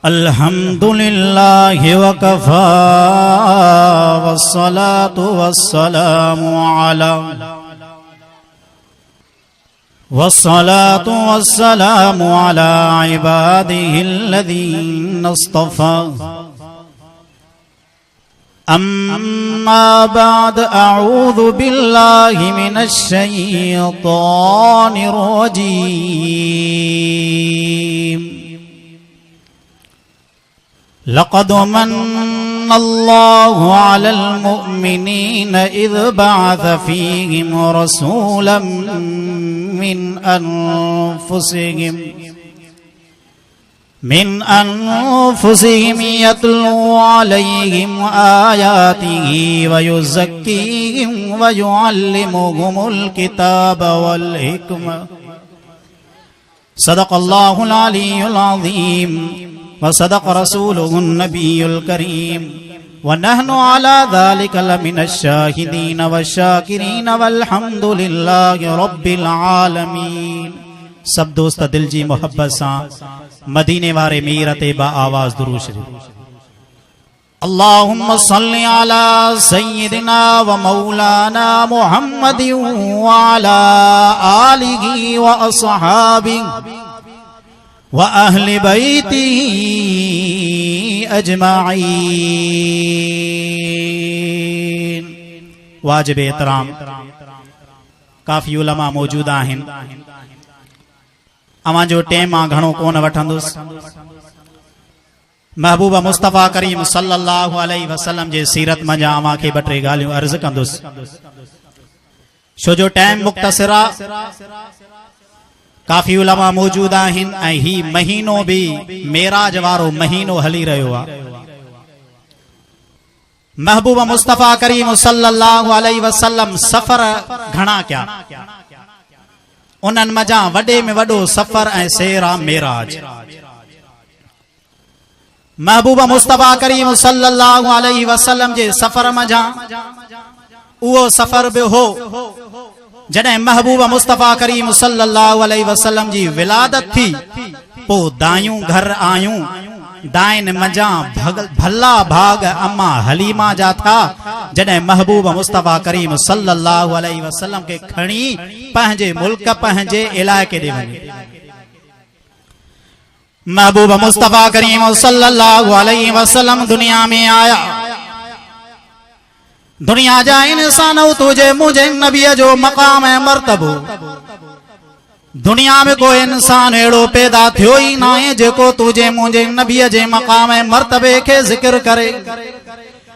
अल्हम्दुलिल्लाह वकफा वस्सलातु वस्सलामु अला इबादिहिल्लज़ीना इस्तफ़ा अम्मा बाद अऊज़ु बिल्लाहि मिनश शैतानिर रजीम लक़द मन्नल्लाहु अलल मुअ्मिनीन इज़ बअस फ़ीहिम रसूलन मिन अनफुसिहिम यत्लू अलैहिम आयातिही व युज़क्कीहिम व युअल्लिमुहुमुल किताब वल हिकमा सदक़ल्लाहुल अलियुल अज़ीम व सदक़ रसूलुहुन नबियुल करीम व नहनु अला ज़ालिका लमिनश शाहिदीन वश्शाकिरीन वल्हम्दुलिल्लाहि रब्बिल आलमीन। सब दोस्त दिल जी मोहब्बत सा मदीने वारे मीर ते बा आवाज दुरूद शरीफ। अल्लाहुम्मा सल्लि अला सय्यिदिना व मौलाना मुहम्मदिन व अला आलिहि व अस्हाबिहि व अहले बैतिही अजमाइन। वाजिब एहतराम काफी उलमा मौजूद आहिन। अवां जो टेम आ घणो कोन वठंदुस। महबूब मुस्तफा करीम सल्लल्लाहु अलैहि वसल्लम जे सीरत मंझा अवां खे ॿ टे ॻाल्हियूं अर्ज़ कंदुस, छो जो टाइम मुख्तसर आ। काफ़ी उलमा मौजूद आहिन ऐं ही महीनो भी मेराज वारो महीनो हली रहियो आ। महबूब मुस्तफा करीम सल्लल्लाहु अलैहि वसल्लम सफ़र घणा कया, उन्हनि मज़ा वॾे में वॾो सफ़र ऐं सैर आ मेराज। महबूब मुस्तफा करीम सल्लल्लाहु अलैहि वसल्लम जे सफ़र मज़ा उहो सफ़र बि हो जॾहिं महबूब मुस्तफा करीम सल्लल्लाहु अलैहि वसल्लम जी विलादत थी। पोइ दायूं घर आयूं, दाइन मजा भला भाग अम्मा हलीमा जा था जॾहिं महबूब मुस्तफा करीम सल्लल्लाहु अलैहि वसल्लम के खणी पंहिंजे मुल्क पंहिंजे इलाइक़े ॾे वञे। महबूब मुस्तफा करीम सल्लल्लाहु अलैहि वसल्लम दुनिया में आया। दुनिया जा इंसान तुझे मुझे नबी जो मकाम है मर्तबो। दुनिया में कोई इंसान एड़ो पैदा थियो ही ना है जेको तुझे मुझे नबी जे मकाम है मर्तबे के जिक्र करे।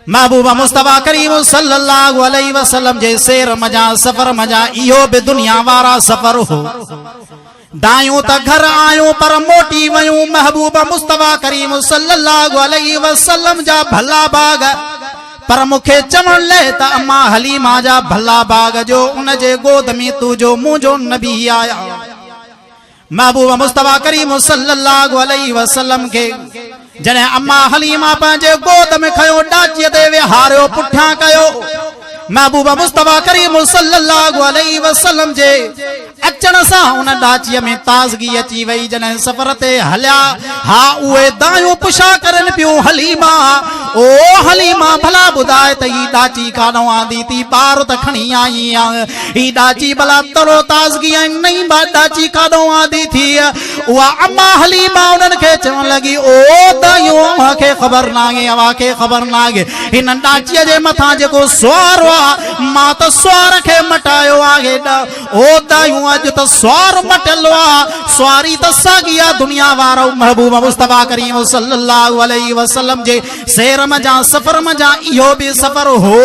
महबूब मुस्तफा करीम सल्लल्लाहु अलैहि वसल्लम जे सैर मजा सफर मजा इहो भी दुनिया वारा सफर हो। दायूं त घर आयूं पर मोटी वयूं। महबूब मुस्तफा करीम सल्लल्लाहु अलैहि वसल्लम जा भला भाग पर मुखे चवण ले त अम्मा हलीमा जा भला भाग जो उन जे गोद में तुझो मुझो नबी आया। महबूब मुस्तफा करीम सल्लल्लाहु अलैहि वसल्लम के जने अम्मा हलीमा पंहिंजे गोद में खयो, डाचीअ ते विहारियो, पुठियां कयो। महबूब मुस्तफा करीम सल्लल्लाहु अलैहि वसल्लम जे अचण सां उन डाचीअ में ताज़गी अची वई। जॾहिं सफ़र ते हलिया, हा उहे दायूं पुछा करनि पियूं, हलीमा ओ हलीमा भला ॿुधाए त ही डाची काॾों आंदी थी? ॿार त खणी आई आहे, ही डाची भला तरो ताज़गी ऐं नई डाची काॾों आंदी थी? उहा अम्मा हलीमा उन्हनि खे चवण लॻी, ओ दायूं अव्हांखे ख़बर नाहे, अव्हांखे ख़बर नाहे हिन डाचीअ जे मथां जेको सुवार मां त सुवार खे मटायो आहे। ओ दायूं अॼु त सुवार मटियलु आहे, सुवारी त साॻी आहे दुनिया वारो। महबूब मुस्तफा करीम सल्लल्लाहु अलैहि वसल्लम जे सैर मजा सफ़र मजा इहो बि सफ़र हो।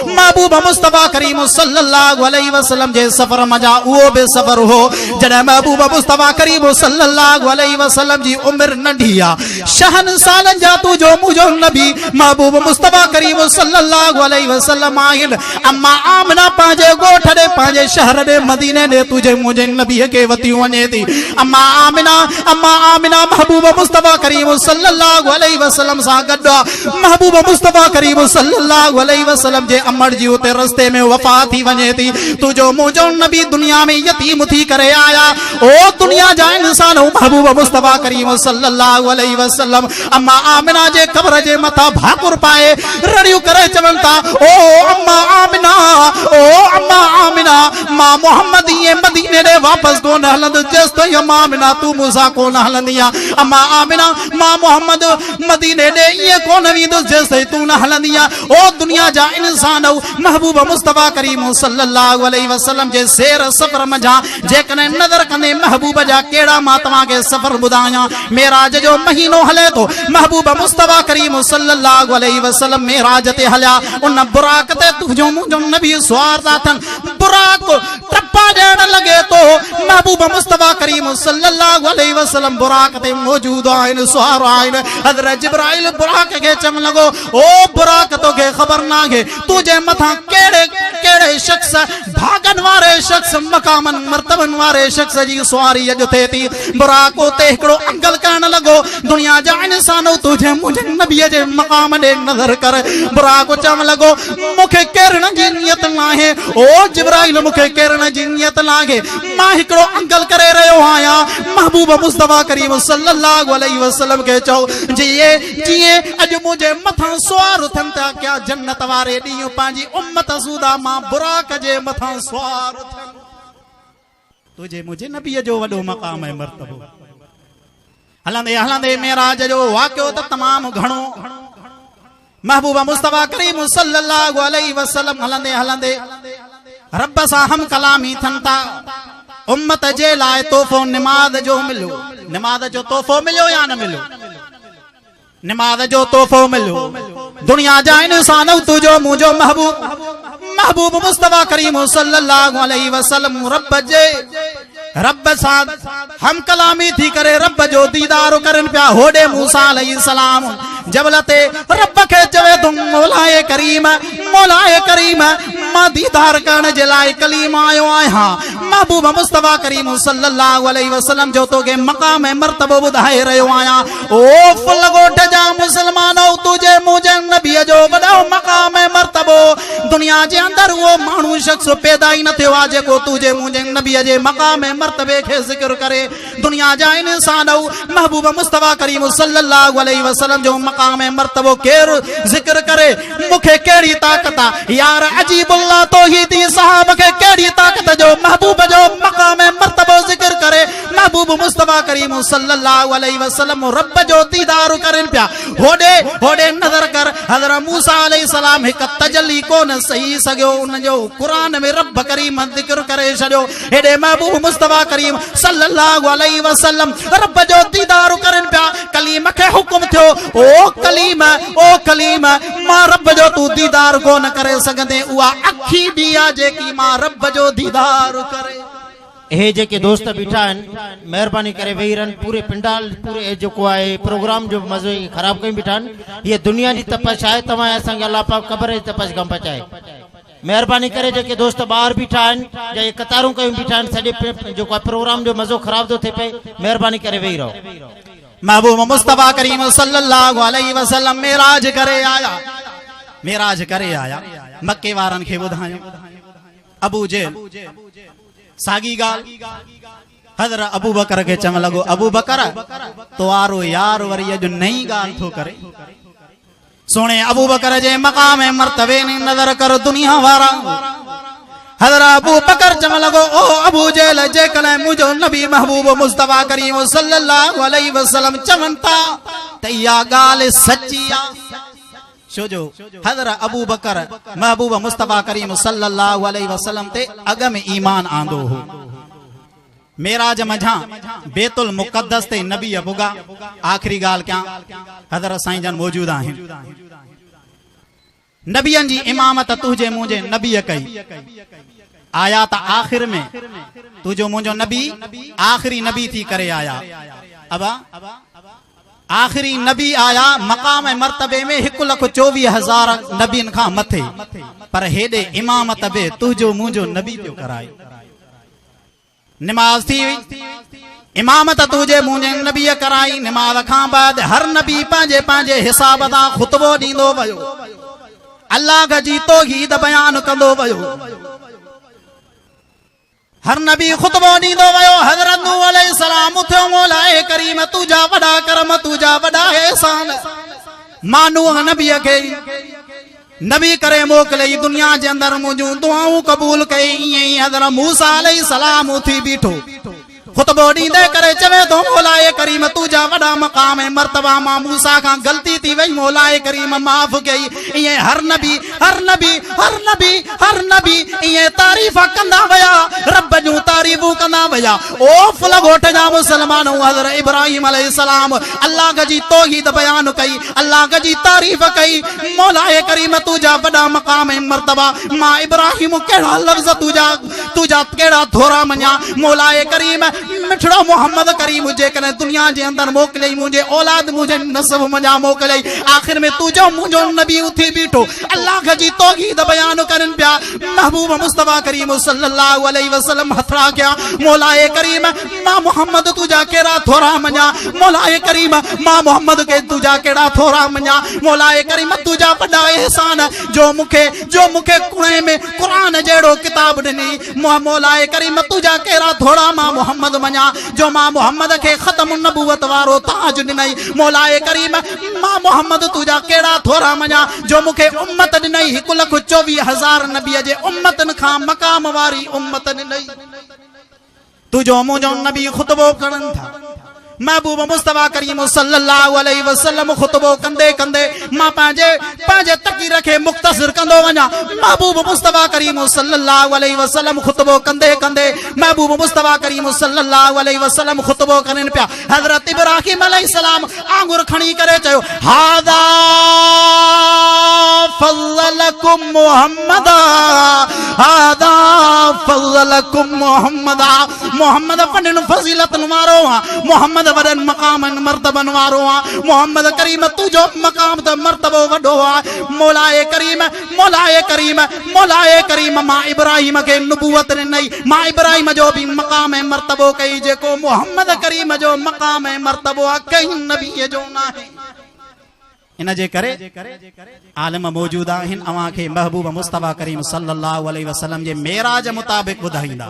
महबूब मुस्तफा करीम सल्लल्लाहु अलैहि वसल्लम जे सफ़र मजा उहो बि सफ़र हो जॾहिं महबूब मुस्तफा करीम सल्लल्लाहु अलैहि वसल्लम जी उम्र नंढी आहे। शहन सालन जा तुझो मुझो नबी महबूब मुस्तफा करीम सल्लल्लाहु अलैहि वसल्लम आहिनि। आइन अम्मा आमना पांजे गोठ दे पांजे शहर दे मदीने दे तुझे मुझे नबी के वती वने थी अम्मा आमिना महबूब मुस्तफा करीम सल्लल्लाहु अलैहि वसल्लम सा गड्डा महबूब मुस्तफा करीम सल्लल्लाहु अलैहि वसल्लम जे अमर जी उते रस्ते में वफात थी वने थी तुझो मुझो नबी दुनिया में यतीम थी करे आया ओ दुनिया जा इंसान महबूब मुस्तफा करीम सल्लल्लाहु अलैहि वसल्लम अम्मा आमिना जे कब्र जे मथा भाकुर पाए रड़ियो करे चवंता ओ अम्मा आमिना मां मोहम्मद ये मदीने दे वापस कोन हलंद जस तो अम्मा आमिना तू मूसा कोन हलंदिया अम्मा आमिना मां मोहम्मद मदीने दे ये कोन वींदो जस तू न हलंदिया ओ दुनिया जा इंसान महबूब मुस्तफा करीम सल्लल्लाहु अलैहि वसल्लम जे शेर सफर मजा जे कने नजर कने महबूब जा केड़ा मां तवा के सफर बुधाया मेराज जो महीनो हले तो महबूब मुस्तफा करीम सल्लल्लाहु अलैहि वसल्लम मेराज ते हल्या उन बुराक ते तुझो मुझो नबी सवार था बुराक टप्पा देण लगे तो महबूब मुस्तफा करीम सल्लल्लाहु अलैहि वसल्लम बुराक ते मौजूद आइन सवार आइन हजरत जिब्राइल बुराक के चम लगो ओ बुराक तो के खबर ना के तुझे मथा केड़े केड़े शख्स भागन वारे शख्स मकामन मर्तबन वारे शख्स जी सवारी अज थे थी बुराक ते एकड़ो अंगल करण लगो दुनिया जा इंसान तुझे मुझे नबी जे मकाम दे नजर कर बुराक चम लगो मुखे केरण जी नियत लाहे ओ जिब्राइल मुखे केरण जी नियत लागे मां एकड़ो अंगल करे रयो आया महबूब मुस्तफा करीम सल्लल्लाहु अलैहि वसल्लम के चो जिए अज मुझे मथा सवार थन ता क्या जन्नत वारे दी पांजी उम्मत सूदा मां बुराक जे मथा सवार थन तुझे मुझे नबी जो वडो मकाम है मर्तबो हलंदे हलंदे मेराज जो वाक्यो त तमाम घणो महबूबा मुस्तफा करीम सल्लल्लाहु अलैहि वसल्लम हलंदे हलंदे रब सा हम कलामी थनता उम्मत जे लाए तोहफो निमाज जो मिलो निमाज जो तोहफो मिलो या न मिलो निमाज जो तोहफो मिलो दुनिया जा इंसान तुझो मुझो महबूब मुस्तफा करीम सल्लल्लाहु अलैहि वसल्लम रब साथ हम कलामी थी करे रब जो दीदार करन पिया होडे मूसा अलैहि सलाम जबलते रब के चवे तुम मौलाए करीम मां दीदार करण जे लाए कलीमा आयो आया महबूब मुस्तफा करीम सल्लल्लाहु अलैहि वसल्लम जो तो के मकाम मर्तबो बुधाए रयो आया ओ फुल गोठ जा मुसलमानो तुझे मुझे नबी जो वडो मकाम मर्तबो दुनिया जे अंदर वो मानू शख्स पैदा ही न थियो आ जेको तुझे मुझे नबी जे मकाम मर्तबे के जिक्र करे दुनिया जा इंसान महबूब मुस्तफा करीम सल्लल्लाहु अलैहि वसल्लम जो मकाम मर्तबो केर जिक्र करे मुखे केड़ी ताकत यार अजीबुल्लाह तौहीदी साहब के केड़ी ताकत जो महबूब जो मकाम मर्तबो जिक्र करे महबूब मुस्तफा करीम सल्लल्लाहु अलैहि वसल्लम रब जो दीदार करन पिया होडे नजर कर हजरत मूसा अलैहि सलाम एक तजल्ली कोन सही सगयो उन जो कुरान में रब करीम जिक्र करे छड़ियो हेडे महबूब मुस्तफा करीम सल्लल्लाहु अलैहि वसल्लम रब जो दीदार करन पिया कलीम के हुक्म थियो ओ कलीम मां रब जो तू दीदार कोन करे सगदे उआ अखी दिया जेकी मां रब जो दीदार करे हे जेके दोस्त बीठा मेहरबानी करे वेही रहन पूरे पिंडाल पूरे जो है प्रोग्राम जो मज़ो खराब कई बीठा ये दुनिया की तपश है तवा असा अल्लाह पाक कब्र जी तपश गम पचाए मेहरबानी करे जेके दोस्त बाहर बीठा या कतारूं कयूं बीठा सॼे जो प्रोग्राम जो मज़ो खराब तो थे पे मेहरबानी करे वेही रहो महबूब मुस्तफा करीम सल्लल्लाहु अलैहि वसल्लम मेराज करे आया मक्के वारन के बुधायो अबू जेल सागी गाल हजरत अबू बकर के चम लगो अबू बकर तो आरो यार वरी जो नई गाल थो करे सोने अबू बकर जे मकाम मर्तबे ने नजर कर दुनिया वारा हजरत अबू बकर चम लगो ओ अबू जेल जे कने मुझो नबी महबूब मुस्तफा करीम सल्लल्लाहु अलैहि वसल्लम चवंता तैया गाल सच्चिया छोजो हजरत अबू बकर महबूब मुस्तफा करीम सल्लल्लाहु अलैहि वसल्लम ते अग में ईमान आंदो हो मेराज मझा बेतुल मुकद्दस ते नबी अबुगा आखिरी गाल क्या हजरत साईं जन मौजूद हैं नबियन जी इमामत तुझे मुझे नबी कई आया त आखिर में तुझो मुझो नबी आखिरी नबी थी करे आया अबा आखिरी नबी आया मकाम मर्तबे में 1,24,000 नबीन खां मथे, पर हेॾे इमामत बि तुझो मुंहिंजो नबी पियो कराए। निमाज थी हुई, इमामत तुझे मुंहिंजे नबीअ कराई। निमाज खां बाद हर नबी पंहिंजे पंहिंजे हिसाब सां खुतबो ॾींदो वियो, अल्लाह जी तौहीद बयान कंदो वियो। हर नबी खुतबो ॾींदो वियो। हज़रत नूह अलैहिस्सलाम उथियो, मौलाए करीम तुझा वॾा करम, तुझा वॾा एहसान, मां नूह नबीअ खे नबी करे मोकिलई, दुनिया जे अंदर मुंहिंजूं दुआऊं क़बूल कई। ईअं ई हज़रत मूसा अलैहिस्सलाम उथी बीठो, खुतबो ॾींदे करे चवे थो, मौलाए करीम तुझा वॾा मक़ाम ऐं मर्तबा, मां मूसा खां ग़लती थी वई, मौलाए करीम माफ़ कई। ईअं हर नबी हर नबी हर नबी हर नबी ईअं तारीफ़ कंदा विया, रब जूं तारीफ़ूं कंदा विया। ओ फुल ॻोठ जा मुसलमानों, हज़रत इब्राहिम अलैहिस्सलाम अल्लाह जी तौहीद बयान कई, अल्लाह जी तारीफ़ कई। मौलाए करीम तुझा वॾा मक़ाम ऐं मर्तबा, मां इब्राहिम कहिड़ा लफ़्ज़ तुझा कहिड़ा थोरा मञा। मौलाए करीम मिठड़ो मोहम्मद करीम जेकॾहिं दुनिया जे अंदर मोकिलियई, मुंहिंजे औलाद मुंहिंजे नसब मञा मोकिलियई। आख़िर में तुझो मुंहिंजो नबी उथी बीठो, अल्लाह जी तौहीद बयान करनि पिया। महबूब मुस्तफ़ा करीम सल्लल्लाहु अलैहि वसल्लम हथरा कया, मौलाए करीम मां मोहम्मद तुझा कहिड़ा थोरा मञा। मौलाए करीम मां मोहम्मद के तुझा कहिड़ा थोरा मञा। मौलाए करीम तुझा वॾा एहसान जो मूंखे कुणे में क़ुरान जहिड़ो किताब ॾिनी। मौलाए करीम तुझा कहिड़ा थोरा मां मोहम्मद मञा, जो मां मोहम्मद के ख़तम नबूवत वारो ताज ॾिनई। मौलाए करीम मां मोहम्मद तुझा कहिड़ा थोरा मञा, जो मूंखे उम्मत ॾिनई, 1,24,000 नबीअ जे उम्मतन खां मक़ाम वारी उम्मत ॾिनई। तुझो मुंहिंजो नबी खुतबो करनि था। महबूब मुस्तफ़ा करीम सल्लल्लाहु अलैहि वसल्लम खुतबो कंदे कंदे मां पंहिंजे तकीर खे मुख्तसर कंदो वञा। महबूब मुस्तफ़ा करीम सल्लल्लाहु अलैहि वसल्लम खुतबो कंदे कंदे महबूब मुस्तफ़ा करीम सल्लल्लाहु अलैहि वसल्लम खुतबो करनि पिया। हज़रत इब्राहिम अलैहिस्सलाम आंगुर खणी करे चयो, हादा फज़लकुम मुहम्मदा, हादा फज़लकुम मुहम्मदा। मोहम्मद वॾनि फ़ज़ीलतनि वारो आहे, मोहम्मद वॾनि मक़ामनि मर्तबनि वारो आहे। मोहम्मद करीम तुझो मक़ाम त मर्तबो वॾो आहे। मौलाए करीम मौलाए करीम मौलाए करीम मां इब्राहिम खे नबूवत ॾिनई, मां इब्राहिम जो बि मक़ाम ऐं मर्तबो कई, जेको मोहम्मद करीम जो मक़ाम ऐं मर्तबो आहे कंहिं नबीअ जो न आहे। इन जे करे आलिम मौजूद आहिनि, अव्हां खे महबूब मुस्तफ़ा करीम सल्लल्लाहु अलैहि वसल्लम जे मेराज मुताबिक़ ॿुधाईंदा।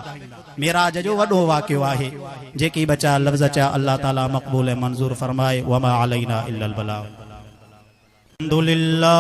मेराज जो वॾो वाक़ियो आहे, जेकी बचा लफ़्ज़ चया अल्लाह ताला मक़बूल ऐं मंज़ूर फरमाए। वमा अलैना इल्लल बलाग। अल्हम्दुलिल्लाह।